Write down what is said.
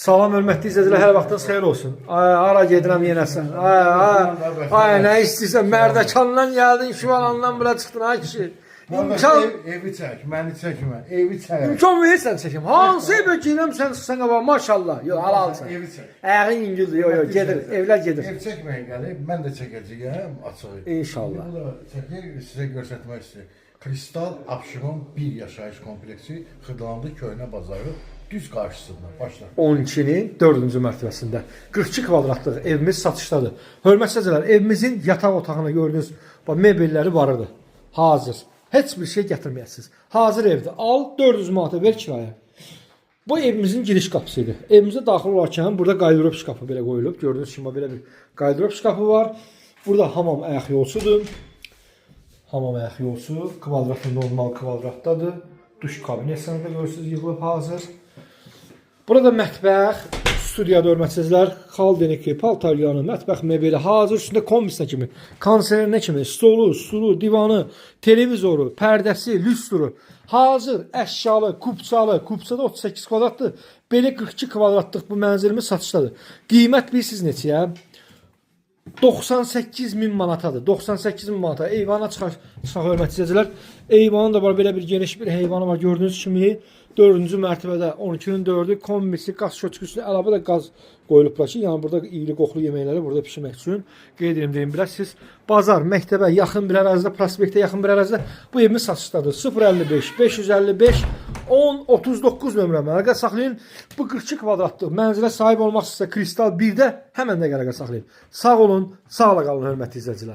Salam hörmətli izləyicilər, hər vaxtınız xeyir olsun. Ara gedirəm yenə sən. Ay, nə istəyirsən? Mərdəkandan gəldin, Şüvalandan bura çıxdın, ay kişi. İmkan... Evi çək, məni çəkmə, evi çək. İmkan verirsən çəkim. Hansı evə girəm sən qaba, maşallah. Yox, halalsan. Evi çək. Ayağın İngildir, yox, gedir, evlər gedir. Ev çəkməyə gəlib, mən də çəkəcəyəm açığı. İnşallah. Bu da çəkir, sizə göstərmək istəyir. Kristal Abşeron 1 yaşayış kompleksi Xırdalandı Köhnə bazarı düz qarşısında. Başla. 12-nin 4-cü mərtəbəsində 42 kvadratlıq evimiz satışdadır. Hörmətli izləyicilər, evimizin yataq otağına gördüyünüz mebelləri varıdır. Hazır. Heç bir şey gətirməyəsiniz. Hazır evdir. Al 400 manata ver kirayə. Bu evimizin giriş qapısıdır. Evimizə daxil olarkən burada qaydırop şkafı belə qoyulub. Gördüyünüz kimi belə bir qaydırop şkafı var. Burada hamam ayaq yolsudur. Hamam ayaq yolsu. Kvadratı normal kvadratdadır. Duş kabinetini də görürsünüz yığılıb hazır. Burada mətbəx, studiyada hörmətsizlər, xaldeniki, paltaryanı, mətbəx mebeli hazır, üstündə komisinə kimi, konservinə kimi, stolu, stulu, divanı, televizoru, pərdəsi, lüstru, hazır, əşyalı, kupçalı, kupçada 38 kvadratdır, belə 42 kvadratlıq bu mənzilimiz satışdadır. Qiymət bilirsiniz neçəyə? 98.000 manatadır. 98.000 manata. Eyvana çıxaq hörmətli izləyicilər. Eyvanın da var, belə bir geniş bir heyvanı var. Gördüyünüz kimi 4-cü mərtəbədə 12-nin 4-ü kombisi, qaz şötküsü, əlavə də qaz qoyulublar ki, yəni burada iyili qoxulu yeməkləri burada pişirmək üçün. Qeyd edim deyim, biləsiniz, bazar, məktəbə yaxın bir ərazidə, prospektə yaxın bir ərazidə bu evimiz satışdadır. 055 555 10 39 nömrəmə əlaqə saxlayın. Bu 42 kvadratlıq mənzilə sahib olmaq istəyirsə Kristal 1-də həmən də əlaqə saxlayın. Sağ olun, sağla qalın hörmətli izləyicilər.